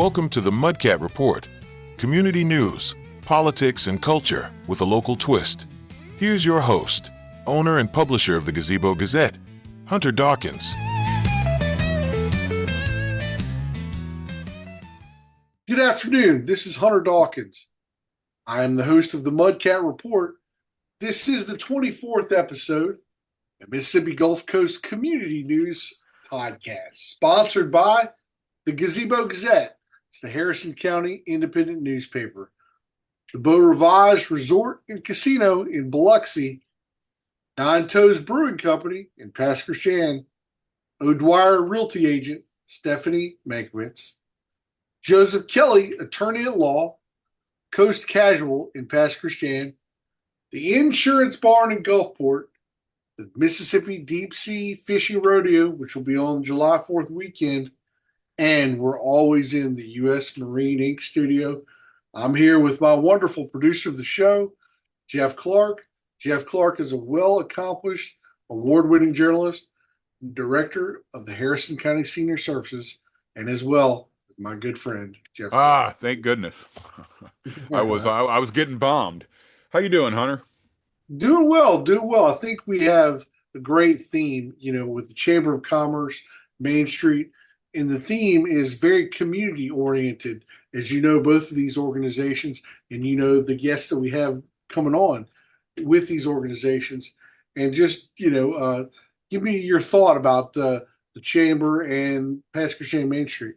Welcome to the Mudcat Report, community news, politics, and culture with a local twist. Here's your host, owner and publisher of the Gazebo Gazette, Hunter Dawkins. Good afternoon. This is Hunter Dawkins. I am the host of the Mudcat Report. This is the 24th episode of Mississippi Gulf Coast Community News Podcast, sponsored by the Gazebo Gazette. It's the Harrison County Independent newspaper. The Beau Rivage Resort and Casino in Biloxi, Nine Toes Brewing Company in Pascagoula, O'Dwyer Realty Agent Stephanie Mankiewicz, Joseph Kelly, Attorney at Law, Coast Casual in Pascagoula, the Insurance Barn in Gulfport, the Mississippi Deep Sea Fishing Rodeo, which will be on July 4th weekend, and we're always in the U.S. Marine Inc. studio. I'm here with my wonderful producer of the show, Jeff Clark. Jeff Clark is a well-accomplished, award-winning journalist, director of the Harrison County Senior Services, and as well, my good friend, Jeff Clark. Thank goodness. I was getting bombed. How you doing, Hunter? Doing well. I think we have a great theme, with the Chamber of Commerce, Main Street. And the theme is very community oriented, as you know, both of these organizations, and the guests that we have coming on with these organizations. And just, give me your thought about the Chamber and Pascagoula Main Street.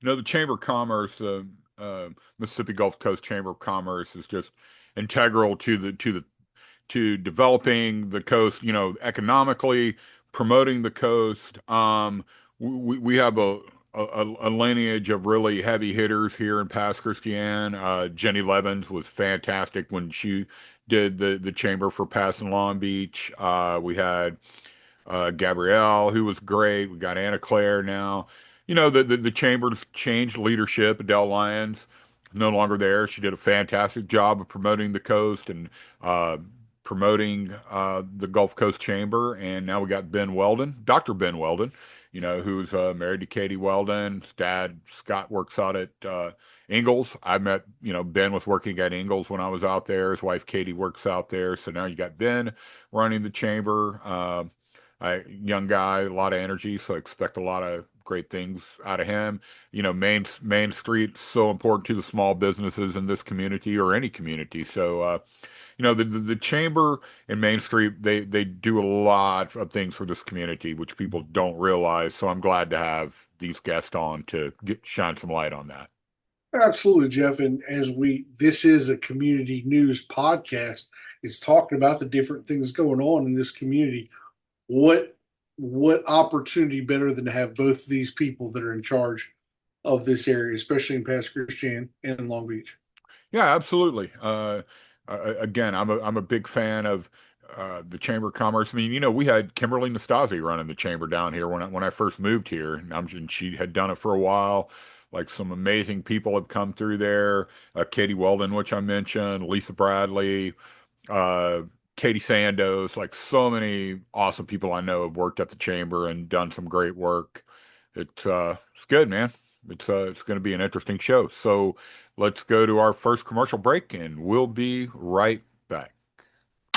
The Chamber of Commerce, the Mississippi Gulf Coast Chamber of Commerce, is just integral to developing the coast, economically, promoting the coast. We have a lineage of really heavy hitters here in Pascagoula. Jenny Levens was fantastic when she did the chamber for Pass and Long Beach. We had Gabrielle, who was great. We got Anna Claire now. The chamber's changed leadership. Adele Lyons no longer there. She did a fantastic job of promoting the coast and promoting the Gulf Coast Chamber. And now we got Ben Weldon, Dr. Ben Weldon, who's married to Katie Weldon. His dad, Scott, works out at Ingalls. I met, Ben was working at Ingalls when I was out there. His wife, Katie, works out there. So now you got Ben running the chamber. Young guy, a lot of energy, so I expect a lot of great things out of him. Main Street, so important to the small businesses in this community or any community. So, the Chamber and Main Street, they do a lot of things for this community, which people don't realize. So I'm glad to have these guests on to shine some light on that. Absolutely, Jeff. And this is a community news podcast. It's talking about the different things going on in this community. What opportunity better than to have both of these people that are in charge of this area, especially in Pascagoula and Long Beach? Yeah, absolutely. Again, I'm a big fan of the Chamber of Commerce. I mean, we had Kimberly Nastasi running the chamber down here when I first moved here, and she had done it for a while. Like, some amazing people have come through there. Katie Weldon, which I mentioned, Lisa Bradley, Katie Sandos, like, so many awesome people I know have worked at the chamber and done some great work. It's good, man. It's going to be an interesting show. So let's go to our first commercial break, and we'll be right back.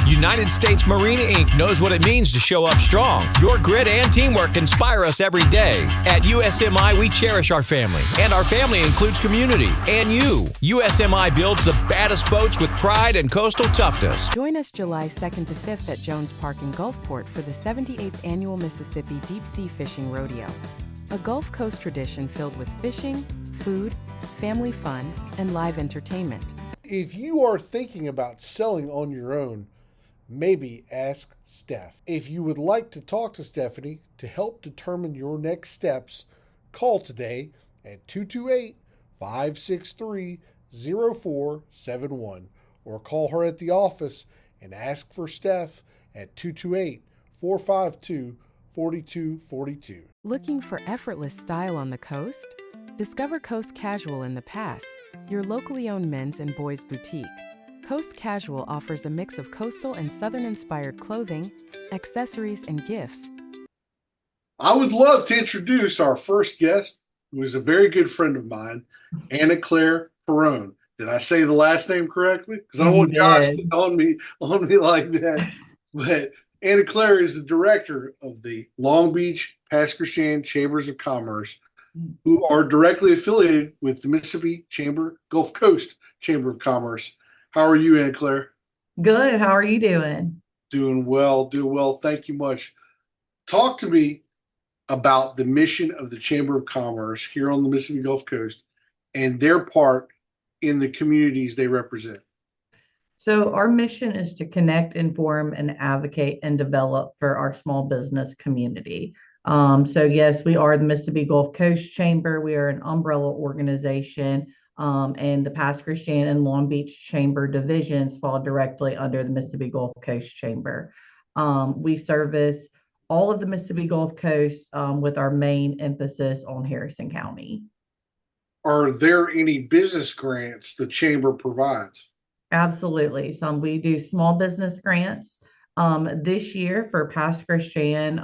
United States Marine Inc. knows what it means to show up strong. Your grit and teamwork inspire us every day. At USMI, we cherish our family, and our family includes community and you. USMI builds the baddest boats with pride and coastal toughness. Join us July 2nd to 5th at Jones Park in Gulfport for the 78th Annual Mississippi Deep Sea Fishing Rodeo. A Gulf Coast tradition filled with fishing, food, family fun, and live entertainment. If you are thinking about selling on your own, maybe ask Steph. If you would like to talk to Stephanie to help determine your next steps, call today at 228-563-0471 or call her at the office and ask for Steph at 228-452-4242. Looking for effortless style on the coast? Discover Coast Casual in the Pass, your locally owned men's and boys' boutique. Coast Casual offers a mix of coastal and southern-inspired clothing, accessories, and gifts. I would love to introduce our first guest, was a very good friend of mine, Anna Claire Perrone. Did I say the last name correctly? Because I don't You want Josh did. on me like that. But Anna Claire is the director of the Long Beach Pass Christian Chambers of Commerce, who are directly affiliated with the Mississippi Chamber, Gulf Coast Chamber of Commerce. How are you, Anna Claire? Good. How are you doing? Doing well, doing well. Thank you much. Talk to me about the mission of the Chamber of Commerce here on the Mississippi Gulf Coast and their part in the communities they represent. So, our mission is to connect, inform, and advocate and develop for our small business community. Yes, we are the Mississippi Gulf Coast Chamber. We are an umbrella organization, and the Pass Christian and Long Beach Chamber divisions fall directly under the Mississippi Gulf Coast Chamber. We service all of the Mississippi Gulf Coast with our main emphasis on Harrison County. Are there any business grants the Chamber provides? Absolutely. We do small business grants. This year for Pass Christian,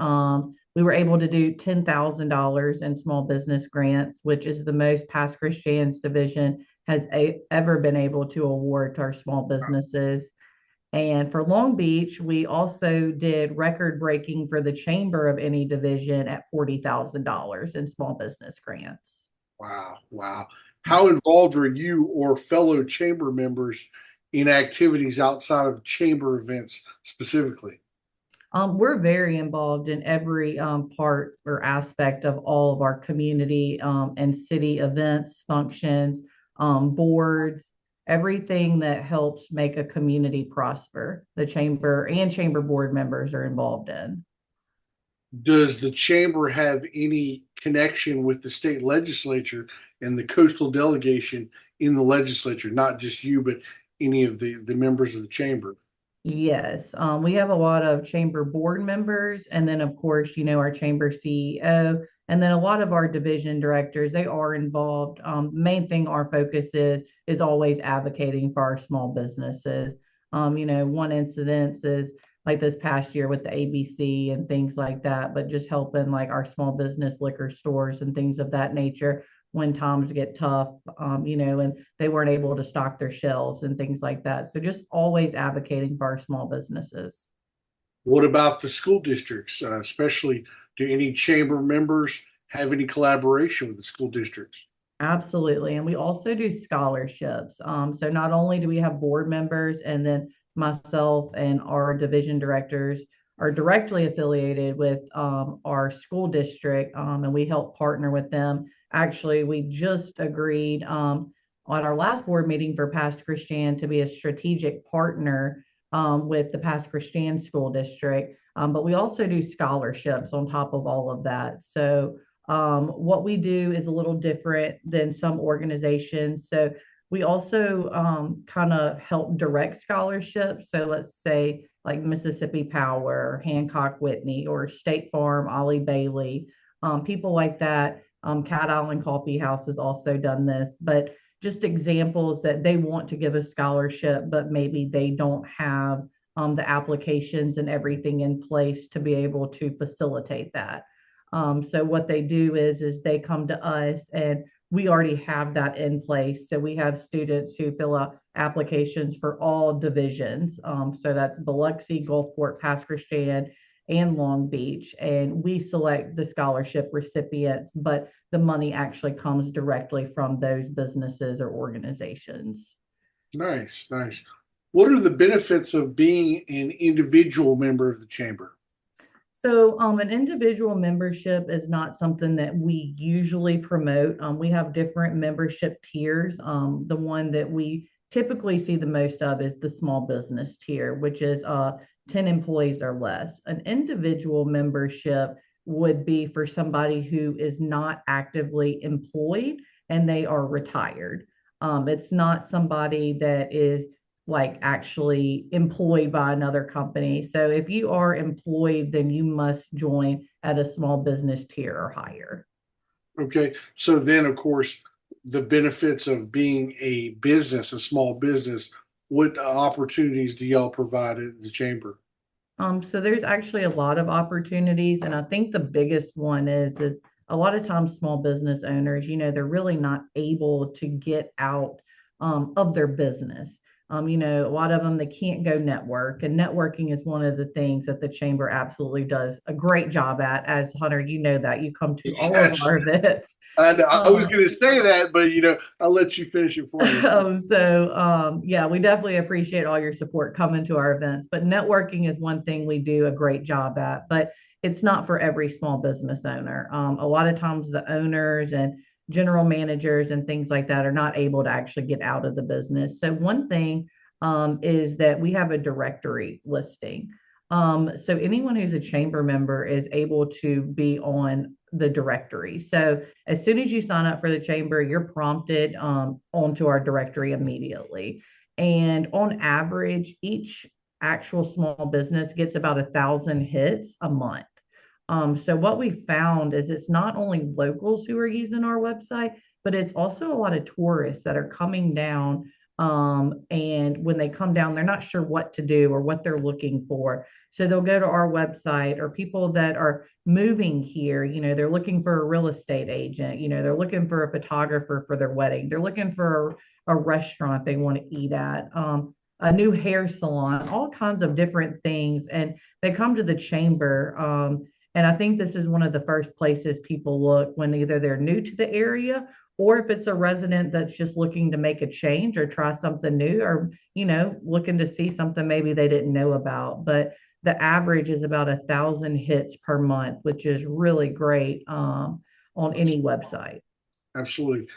we were able to do $10,000 in small business grants, which is the most Pass Christian's division has ever been able to award to our small businesses. And for Long Beach, we also did record breaking for the chamber of any division at $40,000 in small business grants. Wow, wow. How involved are you or fellow chamber members in activities outside of chamber events specifically? We're very involved in every part or aspect of all of our community and city events, functions, boards, everything that helps make a community prosper. The chamber and chamber board members are involved in. Does the chamber have any connection with the state legislature and the coastal delegation in the legislature? Not just you, but any of the members of the chamber? Yes, we have a lot of chamber board members, and then of course, our chamber CEO, and then a lot of our division directors. They are involved. Main thing our focus is always advocating for our small businesses. One incident is like this past year with the ABC and things like that, but just helping like our small business liquor stores and things of that nature when times get tough, and they weren't able to stock their shelves and things like that. So just always advocating for our small businesses. What about the school districts, especially do any chamber members have any collaboration with the school districts? Absolutely. And we also do scholarships. So not only do we have board members, and then myself and our division directors are directly affiliated with our school district, and we help partner with them. Actually, we just agreed on our last board meeting for Pass Christian to be a strategic partner with the Pass Christian School District. But we also do scholarships on top of all of that. So what we do is a little different than some organizations. So we also kind of help direct scholarships. So let's say like Mississippi Power, Hancock Whitney, or State Farm, Ollie Bailey, people like that. Cat Island Coffee House has also done this, but just examples that they want to give a scholarship, but maybe they don't have the applications and everything in place to be able to facilitate that. So what they do is they come to us, and we already have that in place. So we have students who fill out applications for all divisions. So that's Biloxi, Gulfport, Pass Christian, and Long Beach. And we select the scholarship recipients, but the money actually comes directly from those businesses or organizations. Nice, nice. What are the benefits of being an individual member of the chamber? So an individual membership is not something that we usually promote. We have different membership tiers. The one that we typically see the most of is the small business tier, which is 10 employees or less. An individual membership would be for somebody who is not actively employed and they are retired. It's not somebody that is like actually employed by another company. So if you are employed, then you must join at a small business tier or higher. Okay. So then, of course, the benefits of being a business, a small business, what opportunities do y'all provide at the chamber? So there's actually a lot of opportunities, and I think the biggest one is a lot of times small business owners, they're really not able to get out of their business. A lot of them, they can't go network, and networking is one of the things that the chamber absolutely does a great job at. As Hunter, that you come to all of our events. I was going to say that, but I'll let you finish it for me. Yeah, we definitely appreciate all your support coming to our events, but networking is one thing we do a great job at, but it's not for every small business owner. A lot of times the owners and general managers and things like that are not able to actually get out of the business. So one thing is that we have a directory listing. So anyone who's a chamber member is able to be on the directory. So as soon as you sign up for the chamber, you're prompted onto our directory immediately. And on average, each actual small business gets about 1,000 hits a month. So what we found is it's not only locals who are using our website, but it's also a lot of tourists that are coming down. And when they come down, they're not sure what to do or what they're looking for. So they'll go to our website, or people that are moving here, they're looking for a real estate agent, they're looking for a photographer for their wedding. They're looking for a restaurant they want to eat at, a new hair salon, all kinds of different things. And they come to the chamber. And I think this is one of the first places people look when either they're new to the area, or if it's a resident that's just looking to make a change or try something new, or, looking to see something maybe they didn't know about. But the average is about 1,000 hits per month, which is really great on any website. Absolutely.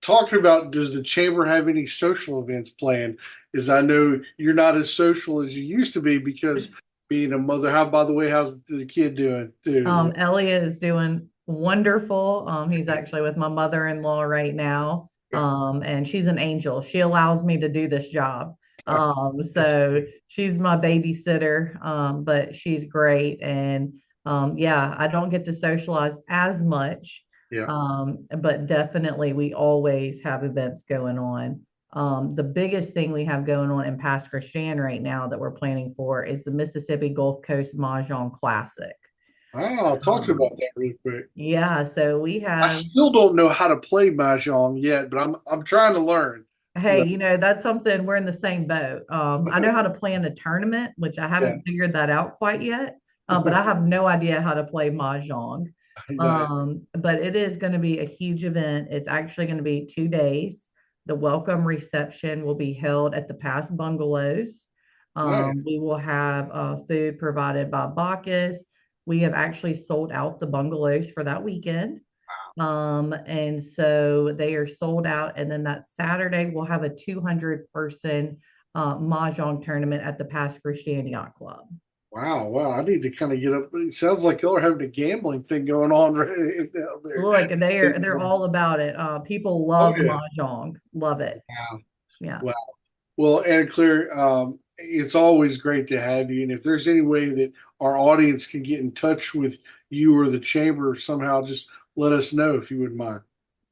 Talking about, does the chamber have any social events planned? As I know you're not as social as you used to be because being a mother. By the way, how's the kid doing too? Elliot is doing wonderful. He's actually with my mother-in-law right now. And she's an angel. She allows me to do this job. So she's my babysitter, but she's great. And I don't get to socialize as much. But definitely we always have events going on. The biggest thing we have going on in Pass Christian right now that we're planning for is the Mississippi Gulf Coast Mahjong Classic. I'll talk about that real quick. Yeah, so we have. I still don't know how to play Mahjong yet, but I'm trying to learn. Hey, that's something, we're in the same boat. I know how to plan a tournament, which I haven't figured that out quite yet, but I have no idea how to play Mahjong. But it is going to be a huge event. It's actually going to be 2 days. The welcome reception will be held at the Pass Bungalows. We will have food provided by Bacchus. We have actually sold out the bungalows for that weekend. And so they are sold out. And then that Saturday, we'll have a 200-person Mahjong tournament at the Pass Christian Yacht Club. Wow. I need to kind of get up. It sounds like y'all are having a gambling thing going on right there. Look, they're all about it. People love Mahjong. Love it. Wow. Yeah. Wow. Well, Anna Claire, it's always great to have you. And if there's any way that our audience can get in touch with you or the chamber somehow, just let us know if you wouldn't mind.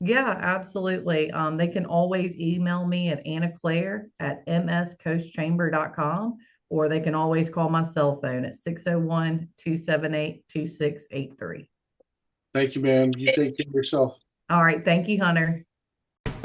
Yeah, absolutely. They can always email me at annaclaire@mscoastchamber.com, or they can always call my cell phone at 601-278-2683. Thank you, ma'am. You take care of yourself. All right. Thank you, Hunter.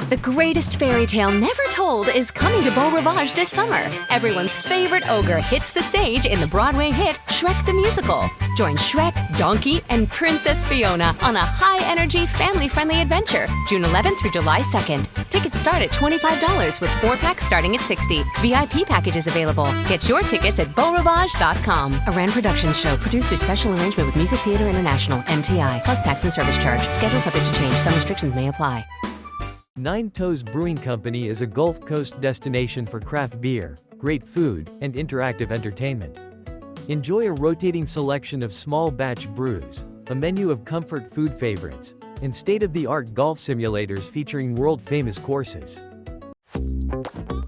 The greatest fairy tale never told is coming to Beau Rivage this summer. Everyone's favorite ogre hits the stage in the Broadway hit Shrek the Musical. Join Shrek, Donkey, and Princess Fiona on a high-energy, family-friendly adventure, June 11th through July 2nd. Tickets start at $25 with 4-packs starting at $60. VIP packages available. Get your tickets at beaurivage.com. A Rand Productions show produced through special arrangement with Music Theater International, MTI, plus tax and service charge. Schedule subject to change. Some restrictions may apply. Nine Toes Brewing Company is a Gulf Coast destination for craft beer, great food, and interactive entertainment. Enjoy a rotating selection of small batch brews, a menu of comfort food favorites, and state-of-the-art golf simulators featuring world-famous courses.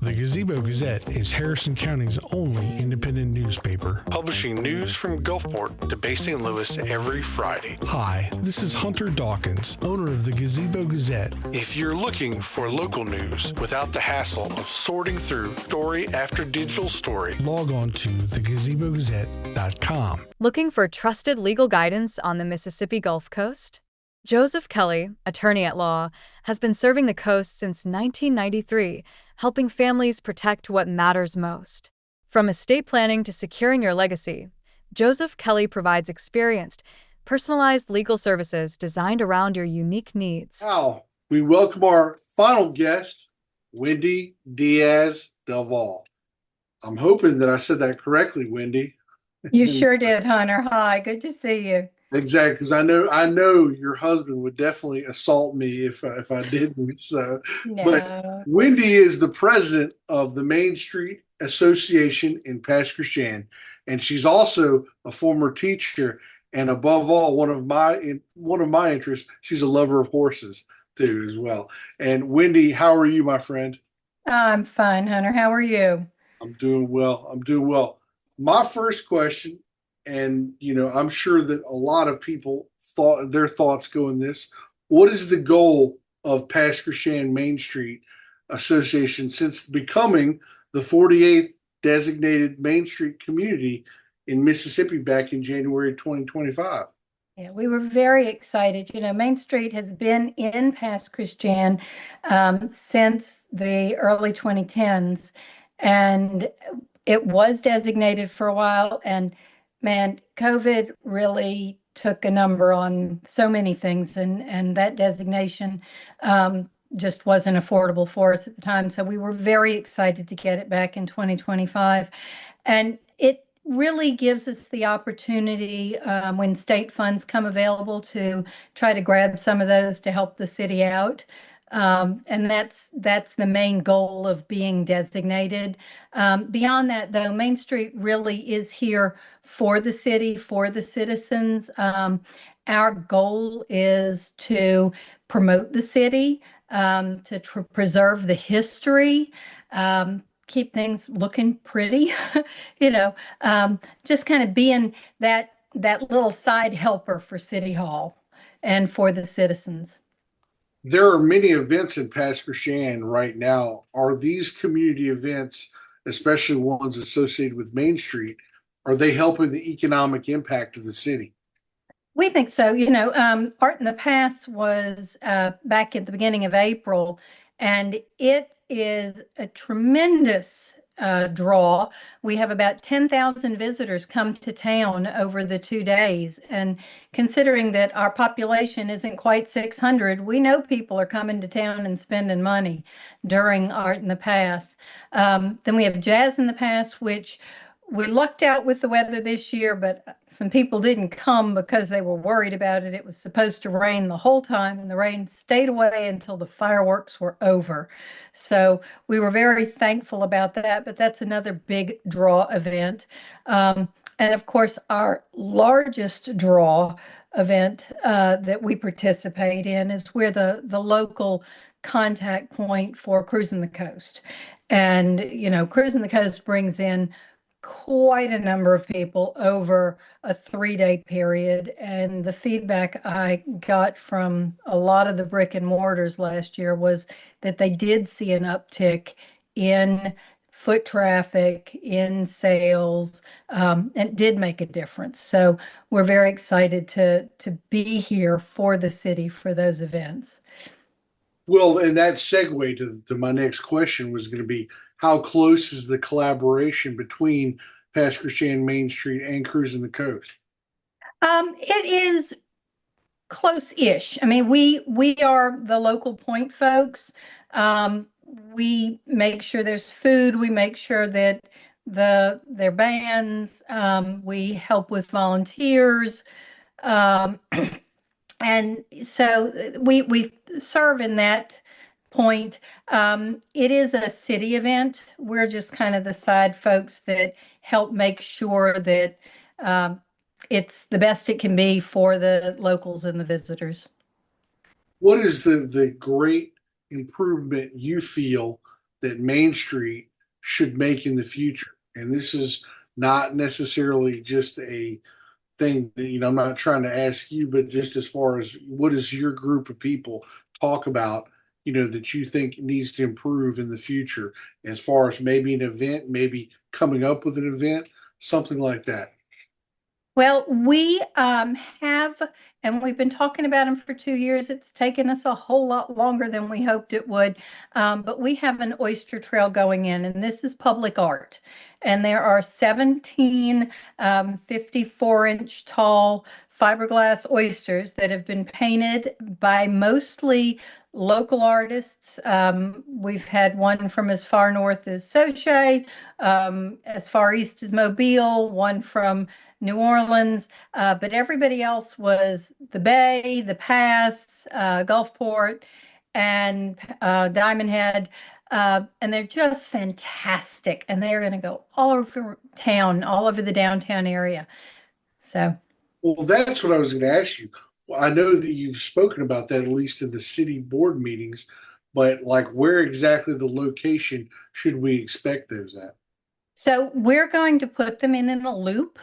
The Gazebo Gazette is Harrison County's only independent newspaper, publishing news from Gulfport to Bay St. Louis every Friday. Hi, this is Hunter Dawkins, owner of the Gazebo Gazette. If you're looking for local news without the hassle of sorting through story after digital story, log on to thegazebogazette.com. Looking for trusted legal guidance on the Mississippi Gulf Coast? Joseph Kelly, attorney at law, has been serving the coast since 1993, helping families protect what matters most. From estate planning to securing your legacy, Joseph Kelly provides experienced, personalized legal services designed around your unique needs. Now, we welcome our final guest, Wendy Diaz Del Valle. I'm hoping that I said that correctly, Wendy. You sure did, Hunter. Hi, good to see you. Exactly, because I know your husband would definitely assault me if I didn't. So, but No. Wendy is the president of the Main Street Association in Pascagoula, and she's also a former teacher. And above all, one of my interests, she's a lover of horses too, as well. And Wendy, how are you, my friend? I'm fine, Hunter. How are you? I'm doing well. I'm doing well. My first question, and I'm sure that a lot of people thought their thoughts go in this. What is the goal of Pascagoula Main Street Association since becoming the 48th designated Main Street community in Mississippi back in January 2025? Yeah, we were very excited. Main Street has been in Pascagoula since the early 2010s, and it was designated for a while. And man, COVID really took a number on so many things, and that designation just wasn't affordable for us at the time. So we were very excited to get it back in 2025. And it really gives us the opportunity when state funds come available to try to grab some of those to help the city out. And that's the main goal of being designated. Beyond that, though, Main Street really is here for the city, for the citizens. Our goal is to promote the city, to preserve the history, keep things looking pretty, just kind of being that little side helper for City Hall and for the citizens. There are many events in Pascagoula right now. Are these community events, especially ones associated with Main Street, are they helping the economic impact of the city? We think so. Art in the Past was back at the beginning of April, and it is a tremendous draw. We have about 10,000 visitors come to town over the 2 days. And considering that our population isn't quite 600, we know people are coming to town and spending money during Art in the Past. Then we have Jazz in the Past, which we lucked out with the weather this year, but some people didn't come because they were worried about it. It was supposed to rain the whole time, and the rain stayed away until the fireworks were over. So we were very thankful about that, but that's another big draw event. And of course, our largest draw event that we participate in is we're the local contact point for Cruising the Coast. And, Cruising the Coast brings in quite a number of people over a 3-day period. And the feedback I got from a lot of the brick and mortars last year was that they did see an uptick in foot traffic, in sales, and it did make a difference. So we're very excited to be here for the city for those events. Well, and that segue to my next question was going to be, how close is the collaboration between Pascagoula Main Street and Cruising the Coast? It is close-ish. I mean, we are the local point folks. We make sure there's food. We make sure that their bands. We help with volunteers. And so we serve in that point. It is a city event. We're just kind of the side folks that help make sure that it's the best it can be for the locals and the visitors. What is the great improvement you feel that Main Street should make in the future? And this is not necessarily just a thing that, I'm not trying to ask you, but just as far as what does your group of people talk about, that you think needs to improve in the future, as far as maybe an event, maybe coming up with an event, something like that? Well, we have, and we've been talking about them for 2 years. It's taken us a whole lot longer than we hoped it would. But we have an oyster trail going in, and this is public art. And there are 17 54-inch tall fiberglass oysters that have been painted by mostly local artists. We've had one from as far north as Sauget, as far east as Mobile, one from New Orleans, but everybody else was the Bay, the Pass, Gulfport, and Diamond Head. And they're just fantastic. And they're going to go all over town, all over the downtown area. So, Well, that's what I was going to ask you. Well, I know that you've spoken about that at least in the city board meetings, but like where exactly the location should we expect those at? So we're going to put them in a loop.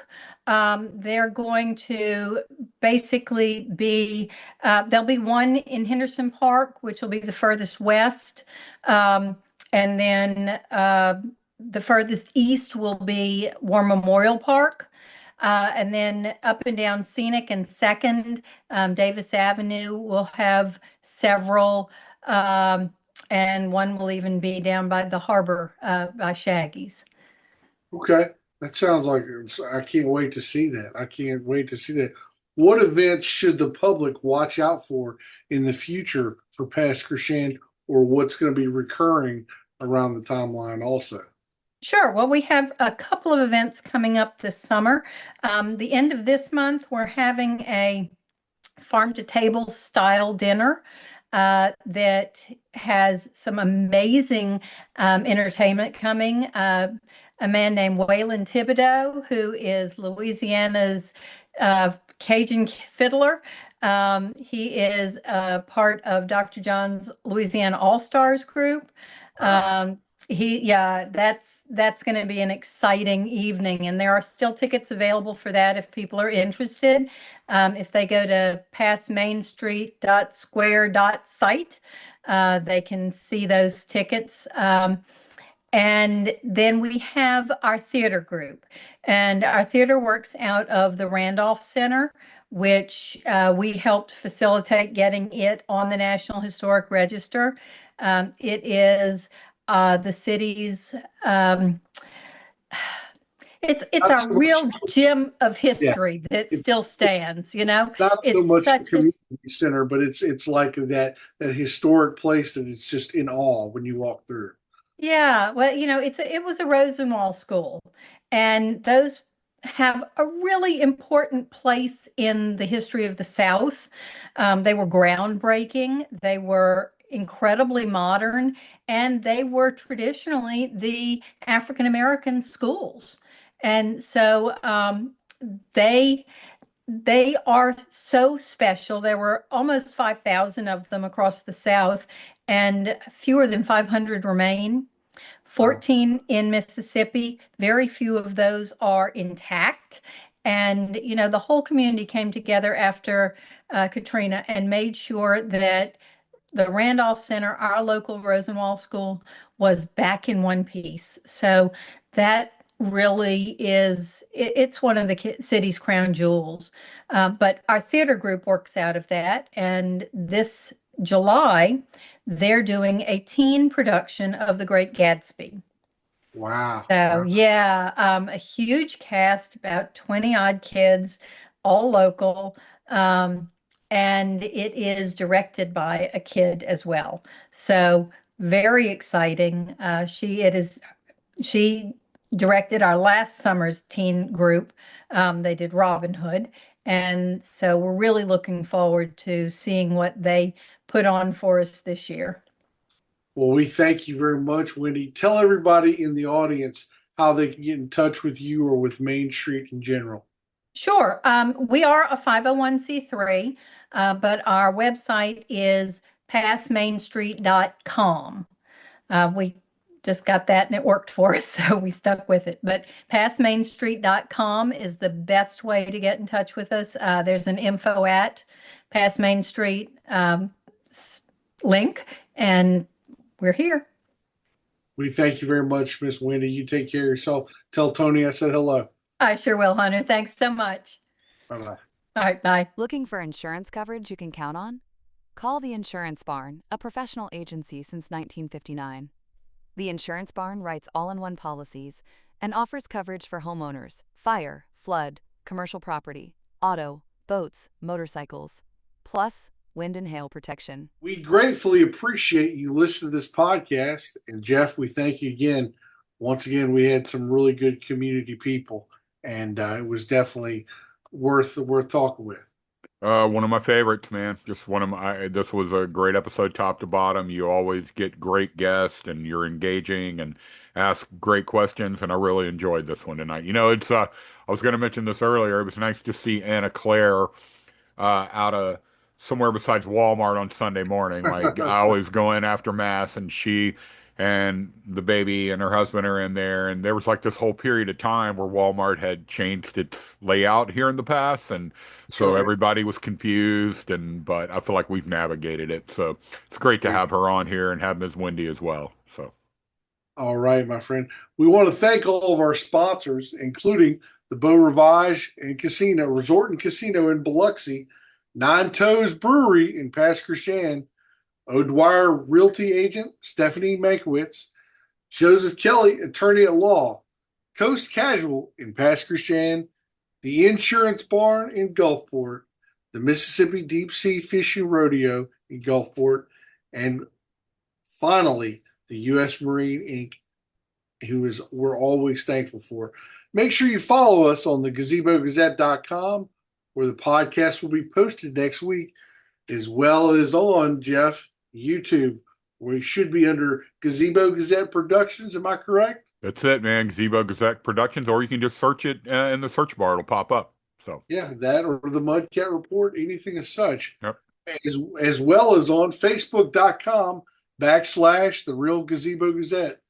They're going to basically be, there'll be one in Henderson Park, which will be the furthest west. And then the furthest east will be War Memorial Park. And then up and down Scenic and Second, Davis Avenue will have several. And one will even be down by the harbor by Shaggy's. Okay, that sounds like I can't wait to see that. I can't wait to see that. What events should the public watch out for in the future for Pascrashand, or what's going to be recurring around the timeline also? Sure. Well, we have a couple of events coming up this summer. The end of this month, we're having a farm to table style dinner that has some amazing entertainment coming. A man named Waylon Thibodeau, who is Louisiana's Cajun fiddler. He is part of Dr. John's Louisiana All-Stars group. That's going to be an exciting evening, and there are still tickets available for that if people are interested. If they go to passmainstreet.square.site, they can see those tickets. And then we have our theater group, and our theater works out of the Randolph Center, which we helped facilitate getting it on the National Historic Register. It is the city's, it's Not a so real much, gem of yeah, history that it's still stands, you know? not so It's much the such a community center, but it's like that historic place that it's just in awe when you walk through. Yeah, well, it was a Rosenwald school, and those have a really important place in the history of the South. They were groundbreaking, they were incredibly modern, and they were traditionally the African American schools. And so they are so special. There were almost 5,000 of them across the South, and fewer than 500 remain. 14 in Mississippi. Very few of those are intact. And, the whole community came together after Katrina and made sure that the Randolph Center, our local Rosenwald school, was back in one piece. So that really it's one of the city's crown jewels. But our theater group works out of that. And this July, they're doing a teen production of The Great Gatsby. Wow. So yeah, a huge cast, about 20 odd kids, all local. And it is directed by a kid as well. So very exciting. She directed our last summer's teen group. They did Robin Hood. And so we're really looking forward to seeing what they put on for us this year. Well, we thank you very much, Wendy. Tell everybody in the audience how they can get in touch with you or with Main Street in general. Sure. We are a 501c3, but our website is passmainstreet.com. We just got that and it worked for us, so we stuck with it. But passmainstreet.com is the best way to get in touch with us. There's an info at Pass Main Street link, and we're here. We thank you very much, Miss Wendy. You take care of yourself. Tell Tony I said hello. I sure will, Hunter. Thanks so much. Bye-bye. All right, bye. Looking for insurance coverage you can count on? Call the Insurance Barn, a professional agency since 1959. The Insurance Barn writes all-in-one policies and offers coverage for homeowners, fire, flood, commercial property, auto, boats, motorcycles, plus wind and hail protection. We gratefully appreciate you listening to this podcast. And Jeff, we thank you again. Once again, we had some really good community people, and it was definitely worth talking with. One of my favorites, man. Just one of my. This was a great episode, top to bottom. You always get great guests, and you're engaging and ask great questions. And I really enjoyed this one tonight. You know, it's. I was going to mention this earlier. It was nice to see Anna Claire out of somewhere besides Walmart on Sunday morning. Like I always go in after mass, and she and the baby and her husband are in there. And there was like this whole period of time where Walmart had changed its layout here in the past, and so everybody was confused. But I feel like we've navigated it. So it's great to have her on here and have Ms. Wendy as well. So. All right, my friend. We want to thank all of our sponsors, including the Beau Rivage and Casino, Resort and Casino in Biloxi, Nine Toes Brewery in Pass Christian, O'Dwyer Realty Agent Stephanie Mankiewicz, Joseph Kelly, Attorney at Law, Coast Casual in Pass Christian, the Insurance Barn in Gulfport, the Mississippi Deep Sea Fishing Rodeo in Gulfport, and finally, the U.S. Marine Inc., we're always thankful for. Make sure you follow us on the GazeboGazette.com, where the podcast will be posted next week, as well as on, Jeff, YouTube, where it should be under Gazebo Gazette Productions. Am I correct? That's it, man. Gazebo Gazette Productions, or you can just search it in the search bar. It'll pop up. So yeah, that or the Mudcat Report, anything as such. Yep. As well as on Facebook.com/The Real Gazebo Gazette,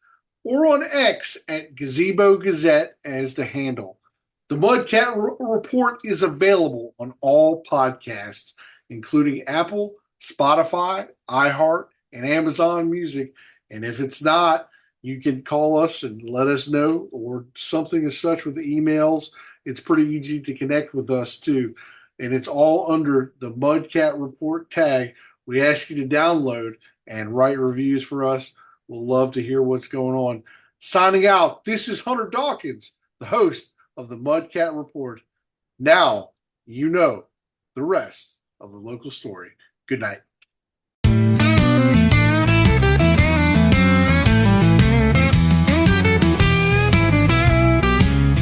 or on X at Gazebo Gazette as the handle. The Mudcat Report is available on all podcasts, including Apple, Spotify, iHeart, and Amazon Music. And if it's not, you can call us and let us know, or something as such with the emails. It's pretty easy to connect with us too. And it's all under the Mudcat Report tag. We ask you to download and write reviews for us. We'll love to hear what's going on. Signing out, this is Hunter Dawkins, the host of the Mudcat Report. Now you know the rest of the local story. Good night.